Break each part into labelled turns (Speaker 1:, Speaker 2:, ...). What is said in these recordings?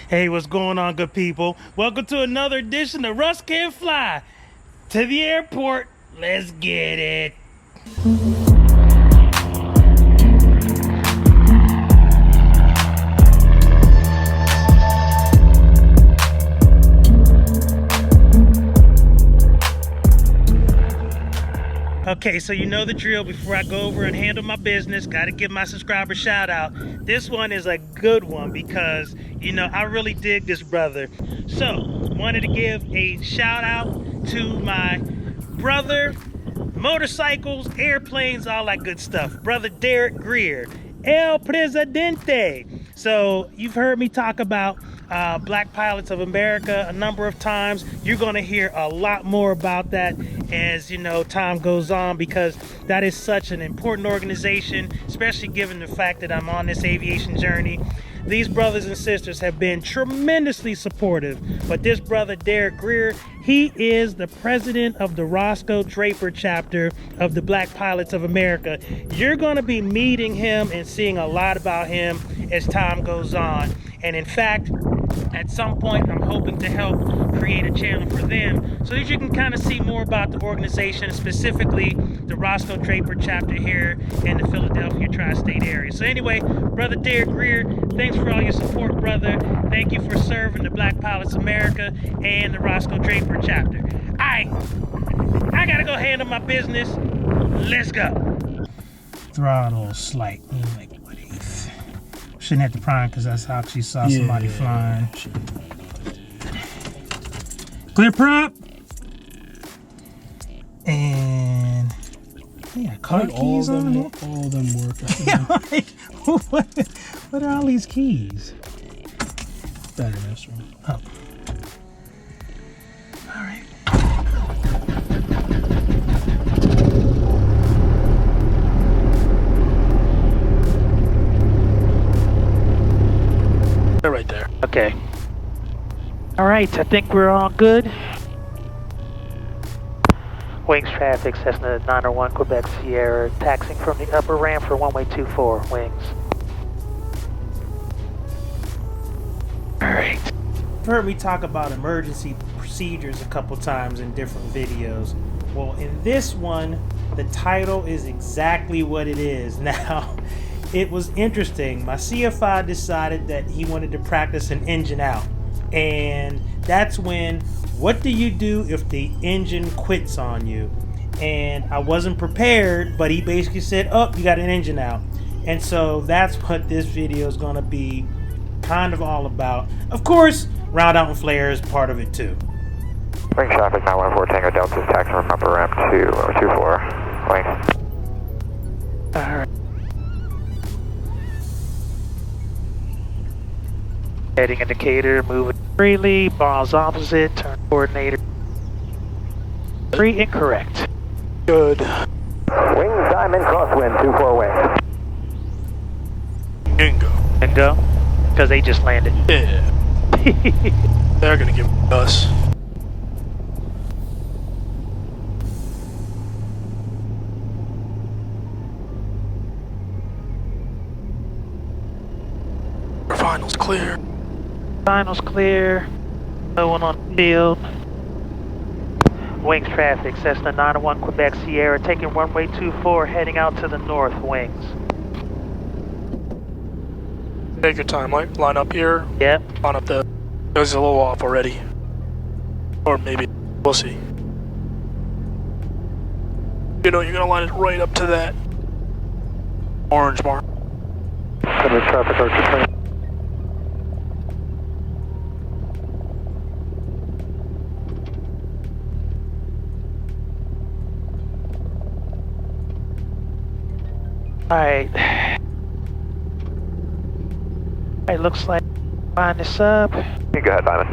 Speaker 1: Hey, what's going on, good people? Welcome to another edition of Russ Can't Fly. To the airport, let's get it. Okay, so you know the drill. Before I go over and handle my business, gotta give my subscriber shout out. This one is a good one because, you know, I really dig this brother. So, wanted to give a shout out to my brother, motorcycles, airplanes, all that good stuff. Brother Derek Greer, El Presidente. So, you've heard me talk about Black Pilots of America a number of times. You're going to hear a lot more about that as, you know, time goes on, because that is such an important organization, especially given the fact that I'm on this aviation journey. These brothers and sisters have been tremendously supportive. But this brother, Derek Greer, he is the president of the Roscoe Draper chapter of the Black Pilots of America. You're going to be meeting him and seeing a lot about him as time goes on. And in fact, at some point, I'm hoping to help create a channel for them so that you can kind of see more about the organization, specifically the Roscoe Draper chapter here in the Philadelphia Tri-State area. So anyway, brother Derek Greer, thanks for all your support, brother. Thank you for serving the Black Pilots America and the Roscoe Draper chapter. I gotta go handle my business. Let's go. Throttle slight, like 1/8. Shouldn't have to prime because that's how she saw somebody flying. Clear prop. And yeah, car keys on it.
Speaker 2: All of them work.
Speaker 1: Yeah, like, what are all these keys?
Speaker 2: Better this one.
Speaker 1: Oh. All right.
Speaker 2: They're right there.
Speaker 1: Okay. All right, I think we're all good. Wings traffic, Cessna 901, Quebec Sierra, taxiing from the upper ramp for runway 24, wings. All right. You've heard me talk about emergency procedures a couple times in different videos. Well, in this one, the title is exactly what it is. Now, it was interesting. My CFI decided that he wanted to practice an engine out. And that's when, what do you do if the engine quits on you? And I wasn't prepared, but he basically said, oh, you got an engine out. And so that's what this video is going to be kind of all about. Of course, round out and flare is part of it too.
Speaker 3: Wing traffic 914 Tango Delta is taxi from upper ramp 24. Wing.
Speaker 1: All right. Heading indicator, moving freely, balls opposite, turn coordinator. 3 incorrect.
Speaker 2: Good.
Speaker 3: Wing diamond crosswind 24 wing.
Speaker 2: Bingo.
Speaker 1: And go? Because they just landed.
Speaker 2: Yeah. They're gonna give us. Our final's clear.
Speaker 1: Finals clear. No one on the field. Wings traffic, Cessna 901 Quebec Sierra, taking runway 24, heading out to the north, wings.
Speaker 2: Take your time, line up here.
Speaker 1: Yep.
Speaker 2: Line up the. It was a little off already. Or maybe. We'll see. You know, you're gonna line it right up to that orange mark.
Speaker 3: Center traffic Archer.
Speaker 1: Alright. Alright, looks like line this up.
Speaker 3: You go ahead, Diamond.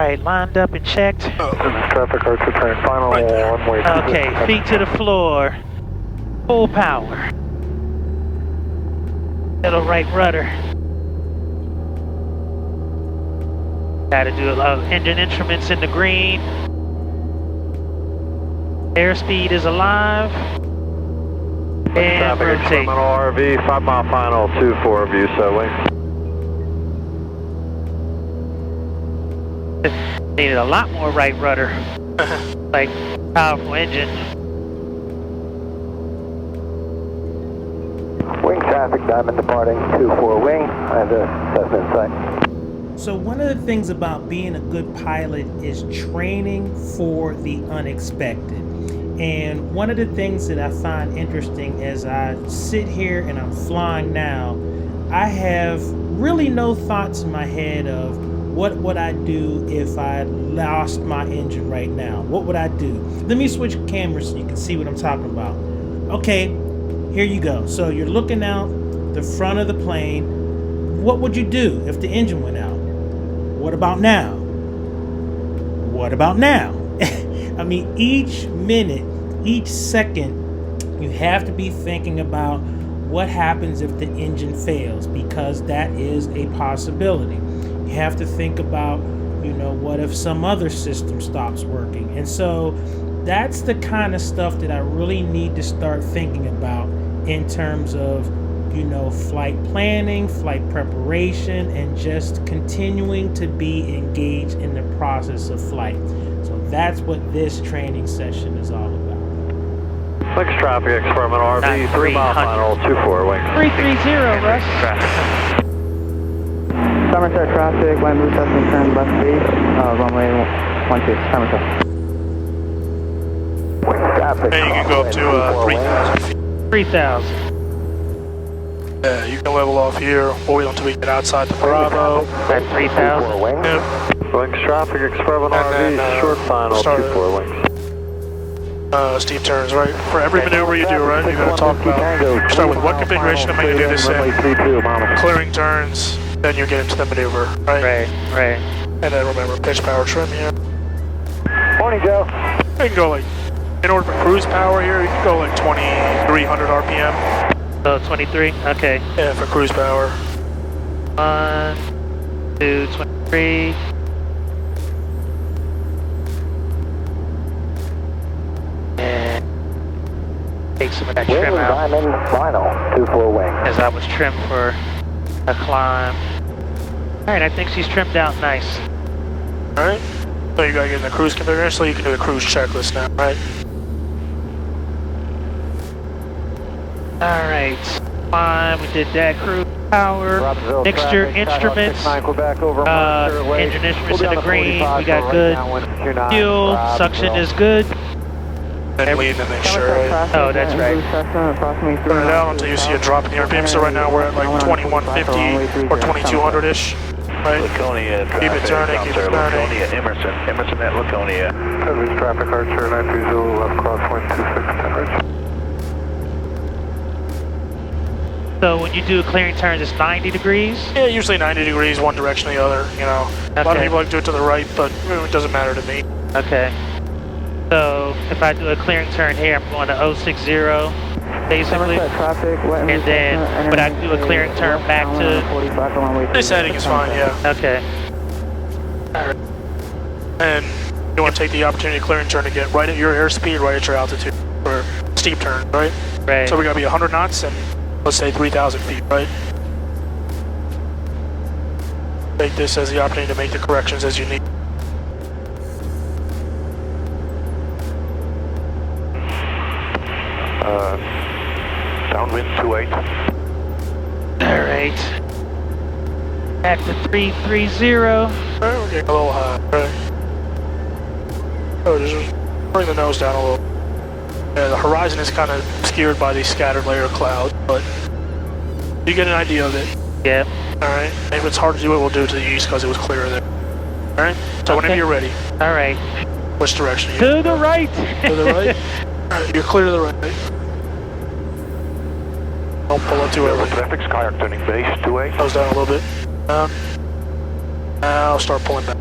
Speaker 1: Alright, lined up and checked.
Speaker 3: Traffic Archer turn final
Speaker 2: Right there.
Speaker 3: one-way.
Speaker 1: Okay, feet to the floor. Full power. Middle right rudder. Gotta do engine instruments in the green. Airspeed is alive. And
Speaker 3: traffic
Speaker 1: rotate.
Speaker 3: experimental RV, 5 mile final, 24 view, so wing.
Speaker 4: Needed a lot more right rudder. Like, powerful engine.
Speaker 3: Wing traffic, Diamond departing 24 wing. I have the Cessna in sight.
Speaker 1: So one of the things about being a good pilot is training for the unexpected. And one of the things that I find interesting as I sit here and I'm flying now, I have really no thoughts in my head of what would I do if I lost my engine right now? What would I do? Let me switch cameras so you can see what I'm talking about. Okay, here you go. So you're looking out the front of the plane. What would you do if the engine went out? What about now? What about now? I mean, each minute, each second, you have to be thinking about what happens if the engine fails, because that is a possibility. You have to think about, you know, what if some other system stops working? And so that's the kind of stuff that I really need to start thinking about in terms of, you know, flight planning, flight preparation, and just continuing to be engaged in the process of flight. So that's what this training session is all about.
Speaker 3: Wings traffic, experiment RV, 3 mile final, 24 wings.
Speaker 4: 330, Russ.
Speaker 5: Somerset traffic, line blue Cessna turn left base, runway 12, Somerset.
Speaker 3: Wings traffic.
Speaker 2: And you can go up to 3,000 feet.
Speaker 4: 3,000.
Speaker 2: Yeah, you can level off here. We'll wait until we get outside the Bravo.
Speaker 4: At 3,000.
Speaker 2: Yep.
Speaker 3: Wings traffic, experiment
Speaker 2: And then,
Speaker 3: RV, short final,
Speaker 2: start-
Speaker 3: 24 wings.
Speaker 2: Steep turns, right? For every maneuver you do, right, you're going to talk about, start with what configuration am I going to do this in, clearing turns, then you get into the maneuver, right?
Speaker 4: Right.
Speaker 2: And then remember, pitch, power, trim here.
Speaker 3: Morning, Joe.
Speaker 2: You can go like, in order for cruise power here, you can go like 2,300 RPM.
Speaker 4: So 23, okay.
Speaker 2: Yeah, for cruise power.
Speaker 4: 1, 2, 23. And take some of that trim out,
Speaker 3: Diamond final, 24 wings.
Speaker 4: as I was trimmed for a climb. Alright, I think she's trimmed out nice.
Speaker 2: Alright? So you gotta get in the cruise configuration so you can do the cruise checklist now, right?
Speaker 4: Alright, fine, we did that. Cruise power, mixture instruments, engine instruments in the green, we got good fuel, suction is good.
Speaker 2: Then lean to make sure, right?
Speaker 4: Oh, that's right.
Speaker 2: Turn it down until you see a drop in the RPM. So right now we're at like 2150 or 2200-ish, right?
Speaker 6: Laconia traffic,
Speaker 2: Keep it turning, keep it turning.
Speaker 6: Laconia, Emerson at Laconia.
Speaker 3: Heavy traffic, Archer 930, left crosswind 26, 10 ridge.
Speaker 4: So when you do clearing turns, it's 90 degrees?
Speaker 2: Yeah, usually 90 degrees, one direction or the other, you know. A lot of
Speaker 4: Okay.
Speaker 2: people like to do it to the right, but it doesn't matter to me.
Speaker 4: Okay. So if I do a clearing turn here, I'm going to 060, basically. And then, but I do a clearing turn back to...
Speaker 2: This setting is fine, yeah.
Speaker 4: Okay.
Speaker 2: And you want to take the opportunity to clear and turn to get right at your airspeed, right at your altitude for steep turn, right?
Speaker 4: Right.
Speaker 2: So we're going to be 100 knots and let's say 3,000 feet, right? Take this as the opportunity to make the corrections as you need.
Speaker 6: Downwind 28.
Speaker 4: Alright. Back to 330.
Speaker 2: Alright, we're getting a little high, right? Oh, just bring the nose down a little. Yeah, the horizon is kind of obscured by these scattered layer of clouds, but you get an idea of it.
Speaker 4: Yep.
Speaker 2: Alright, if it's hard to do it, we'll do it to the east because it was clearer there. Alright, so whenever you're ready,
Speaker 4: Alright.
Speaker 2: which direction?
Speaker 4: To the right!
Speaker 2: To the right? Alright, you're clear to the right. Don't pull up too early.
Speaker 6: Traffic, Skyark turning base 28.
Speaker 2: Nose down a little bit. Down. Now I'll start pulling back.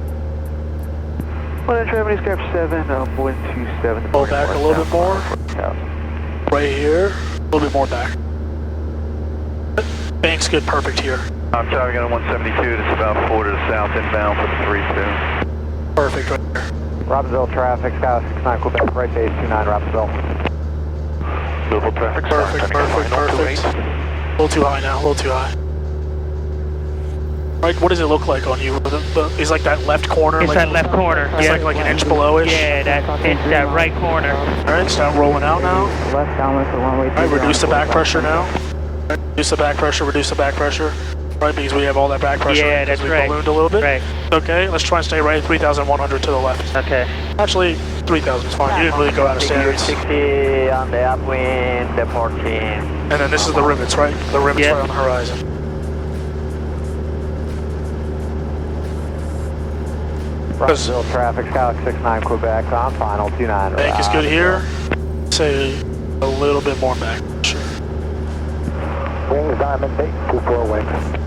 Speaker 5: One Germany, Skype 7, wind 27.
Speaker 2: Pull back a little bit more.
Speaker 5: Yeah.
Speaker 2: Right here. A little bit more back. Bank's good, perfect here.
Speaker 6: I'm traffic on 172, it's about 4 to the south inbound for the 32.
Speaker 2: Perfect right there.
Speaker 3: Robbinsville traffic, Sky 69 Quebec, right base 29 Robbinsville.
Speaker 6: Louisville traffic,
Speaker 2: Perfect, perfect, perfect. A little too high now, a little too high. Right, what does it look like on you? Is like that left corner?
Speaker 4: It's
Speaker 2: like,
Speaker 4: that left corner.
Speaker 2: It's
Speaker 4: Yeah.
Speaker 2: like an inch below-ish?
Speaker 4: Yeah, that right corner.
Speaker 2: Alright, start rolling out now.
Speaker 5: Left downwind for one way.
Speaker 2: Alright, reduce the back pressure now. Reduce the back pressure, reduce the back pressure. Right, because we have all that back pressure.
Speaker 4: Yeah, that's
Speaker 2: we
Speaker 4: right.
Speaker 2: ballooned a little bit.
Speaker 4: Right.
Speaker 2: Okay, let's try and stay right at 3,100 to the left.
Speaker 4: Okay.
Speaker 2: Actually, 3,000 is fine. You didn't really go out of standards.
Speaker 3: 60 on the upwind, departing.
Speaker 2: And then this is the rivets, right? The rivets right on the horizon.
Speaker 3: Russell traffic, Scout 69 Quebec on final 29.
Speaker 2: Bank is good here. Say a little bit more back. Sure.
Speaker 3: Wings diamond, take 24 wings.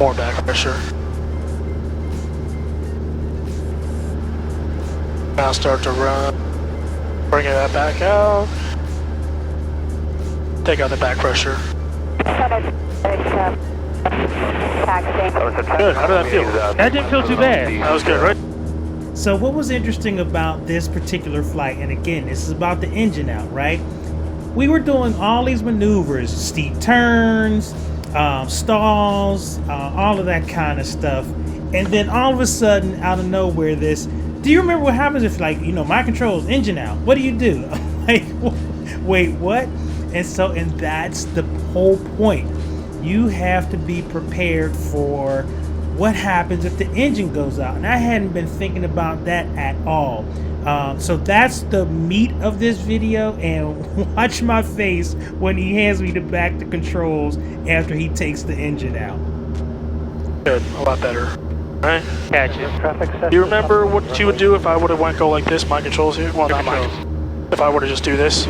Speaker 2: More back pressure. Now start to run. Bringing that back out. Take out the back pressure. Good, how did that feel?
Speaker 4: That didn't feel too bad.
Speaker 2: That was good, right?
Speaker 1: So what was interesting about this particular flight, and again, this is about the engine out, right? We were doing all these maneuvers, steep turns, stalls, all of that kind of stuff. And then all of a sudden, out of nowhere, do you remember what happens if, like, you know, my controls, engine out? What do you do? Like, wait, what? And that's the whole point. You have to be prepared for what happens if the engine goes out. And I hadn't been thinking about that at all. So that's the meat of this video, and watch my face when he hands me back the controls after he takes the engine out.
Speaker 2: Good, a lot better. Right?
Speaker 4: Gotcha.
Speaker 2: Do you remember what you would do if I would have go like this, my controls here? Well, not mine. If I were to just do this,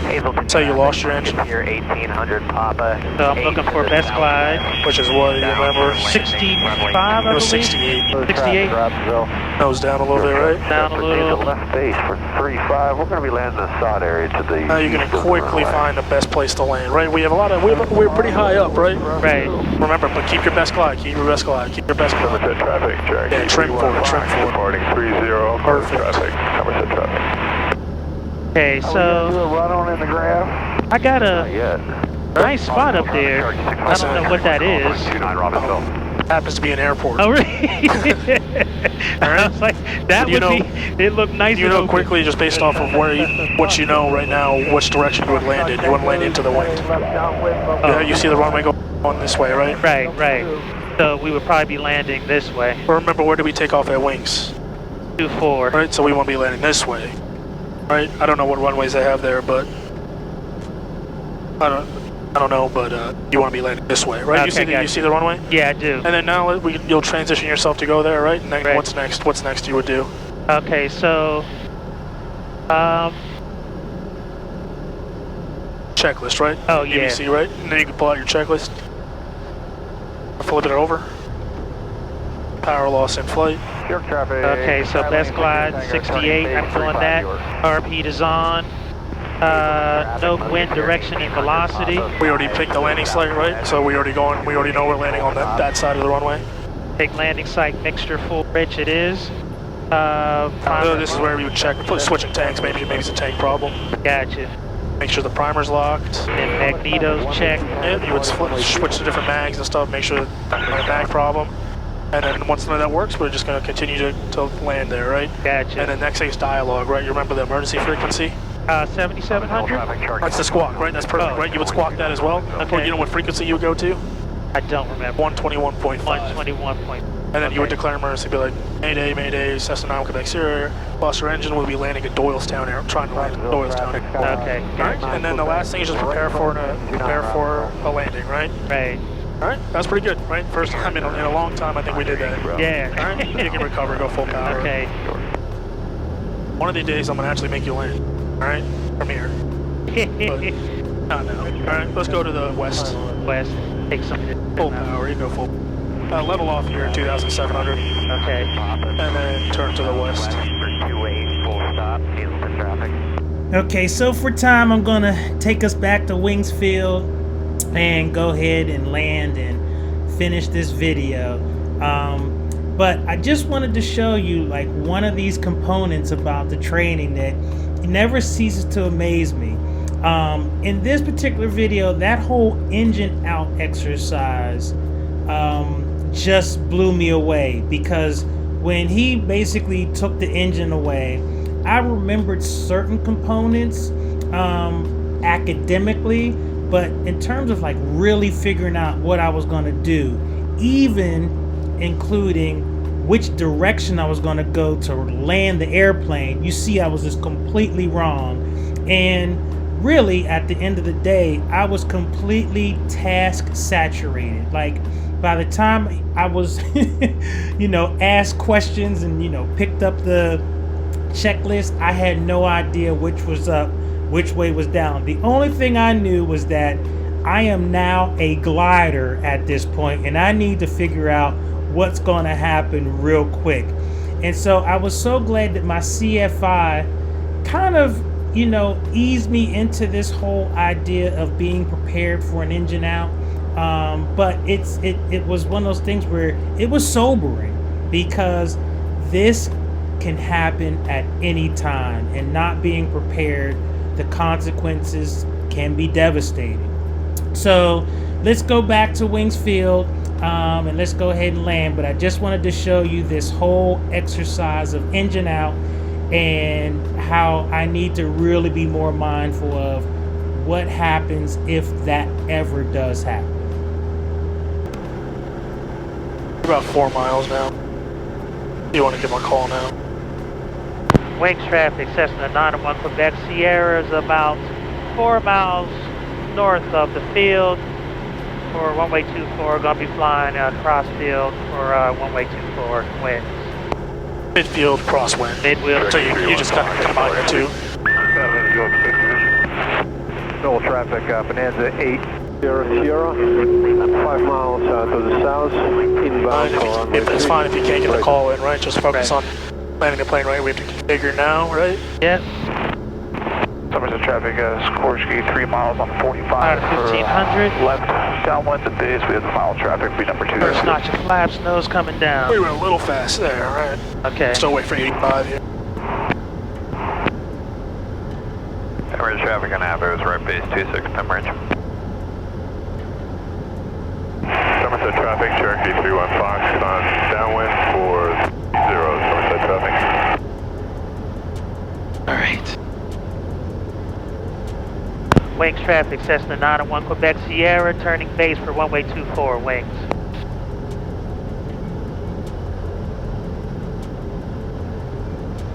Speaker 2: say you lost your engine.
Speaker 3: Your 1800 Papa.
Speaker 4: So I'm looking for best glide.
Speaker 2: Which is what, you remember?
Speaker 4: 65, I
Speaker 2: It was
Speaker 4: believe.
Speaker 2: 68.
Speaker 4: 68.
Speaker 2: Nose down a little bit, right?
Speaker 4: Down a little.
Speaker 3: Left base for 35. We're going to be landing in the sod area to the.
Speaker 2: Now you're going to quickly find the best place to land, right? We have a lot of, we're pretty high up, right?
Speaker 4: Right.
Speaker 2: Remember, but keep your best glide, keep your best glide, keep your best glide.
Speaker 3: Traffic, check.
Speaker 2: Yeah, trim forward, trim forward.
Speaker 3: Departing 30.
Speaker 2: Perfect.
Speaker 3: Traffic. Cover the traffic.
Speaker 4: Okay, so
Speaker 3: Run on in the graph.
Speaker 4: I got a
Speaker 3: Yet.
Speaker 4: nice spot up there. I don't know what that is.
Speaker 3: 29 Robbinsville.
Speaker 2: Happens to be an airport.
Speaker 4: Oh, really? I was like, that
Speaker 2: You
Speaker 4: would
Speaker 2: know-
Speaker 4: be, it looked nice.
Speaker 2: You know quickly, just based off of what you know right now, which direction you would land in. You wouldn't land into the wind. Yeah, you see the runway go on this way, right?
Speaker 4: Right. So we would probably be landing this way.
Speaker 2: But remember, where did we take off at wings?
Speaker 4: 24.
Speaker 2: Right, so we won't be landing this way. Right? I don't know what runways they have there, but I don't know, but you want to be landing this way, right?
Speaker 4: Okay,
Speaker 2: You see the runway?
Speaker 4: Yeah, I do.
Speaker 2: And then now you'll transition yourself to go there, right? And then
Speaker 4: Right.
Speaker 2: what's next? What's next you would do?
Speaker 4: Okay, so
Speaker 2: Checklist, right?
Speaker 4: Oh, yeah.
Speaker 2: ABC, right? And then you can pull out your checklist. Flip it over. Power loss in flight.
Speaker 3: York traffic.
Speaker 4: okay, so best glide 68. I'm doing that. RP is on. No wind direction and velocity.
Speaker 2: We already picked the landing site, right? So we already know we're landing on that side of the runway.
Speaker 4: Take landing site mixture full rich. It is.
Speaker 2: This is where we would check, switching tanks, maybe it's a tank problem.
Speaker 4: Gotcha.
Speaker 2: Make sure the primer's locked.
Speaker 4: And magnetos check.
Speaker 2: Yeah, you would switch to different mags and stuff, make sure that there's a mag problem. And then once none of that works, we're just going to continue to land there, right?
Speaker 4: Gotcha.
Speaker 2: And then next thing is dialogue, right? You remember the emergency frequency?
Speaker 4: 7700?
Speaker 2: That's the squawk, right? That's perfect, right? You would squawk that as well?
Speaker 4: Okay.
Speaker 2: Or you know what frequency you would go to?
Speaker 4: I don't remember.
Speaker 2: 121.5.
Speaker 4: 121 point.
Speaker 2: And then you would declare emergency, be like, Mayday, Cessna 9 Quebec Sierra, lost your engine, we'll be landing at Doylestown, trying to land at Doylestown.
Speaker 4: Okay.
Speaker 2: Alright, and then the last thing is just prepare for a landing, right?
Speaker 4: Right.
Speaker 2: Alright, that's pretty good, right? First time in a long time, I think we did that.
Speaker 4: Yeah.
Speaker 2: Alright, you can recover, go full power.
Speaker 4: Okay.
Speaker 2: One of these days, I'm gonna actually make you land. Alright, from here. But not now. Alright, let's go to the west.
Speaker 4: West. Take some.
Speaker 2: Full power, you go full. Level off here, 2,700.
Speaker 4: Okay.
Speaker 2: And then turn to the west.
Speaker 3: 28 full stop. Hazleton traffic.
Speaker 1: Okay, so for time, I'm gonna take us back to Wingsfield and go ahead and land and finish this video. But I just wanted to show you like one of these components about the training that never ceases to amaze me. In this particular video, that whole engine out exercise just blew me away, because when he basically took the engine away, I remembered certain components academically, but in terms of like really figuring out what I was going to do, even including which direction I was going to go to land the airplane, you see I was just completely wrong. And really, at the end of the day, I was completely task saturated. Like, by the time I was, asked questions and, picked up the checklist, I had no idea which was up, which way was down. The only thing I knew was that I am now a glider at this point, and I need to figure out what's going to happen real quick. And so I was so glad that my CFI kind of, eased me into this whole idea of being prepared for an engine out. But it was one of those things where it was sobering, because this can happen at any time, and not being prepared, the consequences can be devastating. So let's go back to Wings Field, and let's go ahead and land. But I just wanted to show you this whole exercise of engine out, and how I need to really be more mindful of what happens if that ever does happen.
Speaker 2: About 4 miles now. You want to give him a call now?
Speaker 4: Wings traffic, Cessna 901 Quebec Sierra is about 4 miles north of the field for one-way 24. Going to be flying cross field for one-way 24 winds.
Speaker 2: Midfield crosswind.
Speaker 4: Midfield.
Speaker 2: So you just kind of combine the two.
Speaker 6: Middle traffic, Bonanza 8 Sierra, 5 miles to the south, inbound.
Speaker 2: It's fine if you can't get the call in, right? Just focus on landing the plane right. We have to configure now, right?
Speaker 4: Yep.
Speaker 6: Somerset traffic, Skorsky, 3 miles on 45
Speaker 4: 1500.
Speaker 6: Left downwind of base, we have the final traffic, be number 2.
Speaker 4: First notch of flaps, nose coming down.
Speaker 2: We went a little fast there, right?
Speaker 4: Okay.
Speaker 2: Still wait for 85 here.
Speaker 3: Emirates traffic on Avos, right base 26, Emirates.
Speaker 6: Somerset traffic, Cherokee 31 Fox, on downwind for 0, Somerset traffic.
Speaker 4: All right. Wings traffic, Cessna 901 Quebec Sierra, turning base for one-way 24, wings.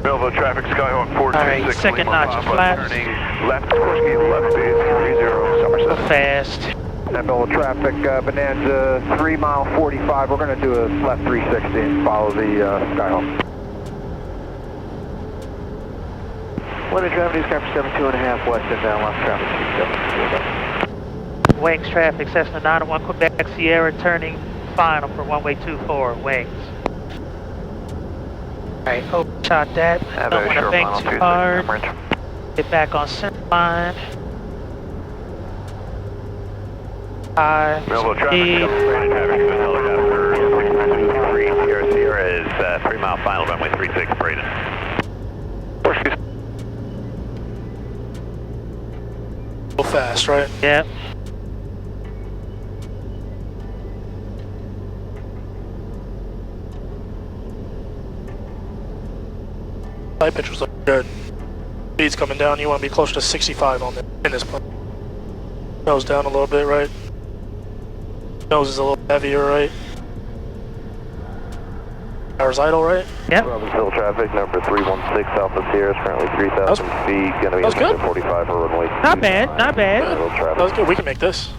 Speaker 6: Belleville traffic, Skyhawk 426.
Speaker 4: All right, second notch of flaps.
Speaker 6: Turning left, Skorsky, left base 30, Somerset.
Speaker 4: Fast.
Speaker 6: Belleville traffic, Bonanza 3 mile 45. We're going to do a left 360 and follow the Skyhawk. Winter traffic, Skyhawk 72.5 west inbound, left traffic 272.
Speaker 4: Wings traffic, Cessna 901 Quebec Sierra, turning final for one-way 24, wings. All right, overshot that. Don't want to bank too hard. Get back on center line. High speed.
Speaker 3: Sierra is 3 mile final, runway 36, Braden.
Speaker 2: A little fast, right?
Speaker 4: Yep.
Speaker 2: Flight pictures look good. Speed's coming down. You want to be closer to 65 on in this plane. Nose down a little bit, right? Nose is a little heavier, right? Power's idle, right?
Speaker 4: Yep.
Speaker 6: Robbinsville traffic, number 316 Alpha Sierra is currently 3,000 feet. Going to be
Speaker 2: good.
Speaker 6: 45 for runway.
Speaker 4: Not bad, not bad.
Speaker 2: That was good. We can make this.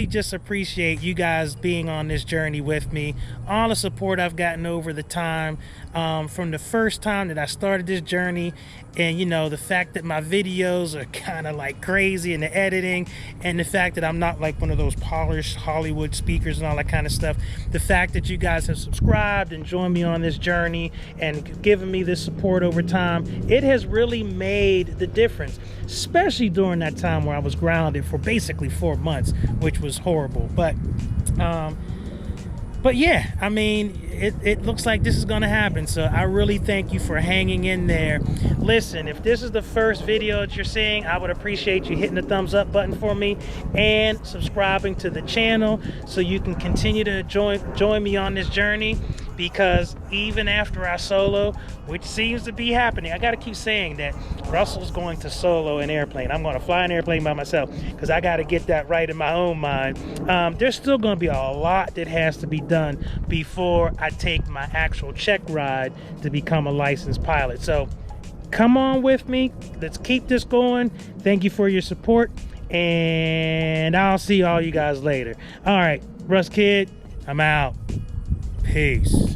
Speaker 1: really just appreciate you guys being on this journey with me, all the support I've gotten over the time, from the first time that I started this journey. And you know, the fact that my videos are kind of like crazy in the editing, and the fact that I'm not like one of those polished Hollywood speakers and all that kind of stuff. The fact that you guys have subscribed and joined me on this journey and given me this support over time, it has really made the difference, especially during that time where I was grounded for basically 4 months, which was horrible. But yeah, I mean, it looks like this is going to happen. So I really thank you for hanging in there. Listen, if this is the first video that you're seeing, I would appreciate you hitting the thumbs up button for me and subscribing to the channel so you can continue to join me on this journey. Because even after I solo, which seems to be happening, I got to keep saying that Russell's going to solo an airplane. I'm going to fly an airplane by myself because I got to get that right in my own mind. There's still going to be a lot that has to be done before I take my actual check ride to become a licensed pilot. So come on with me. Let's keep this going. Thank you for your support, and I'll see all you guys later. All right, Russ Kid, I'm out. Peace.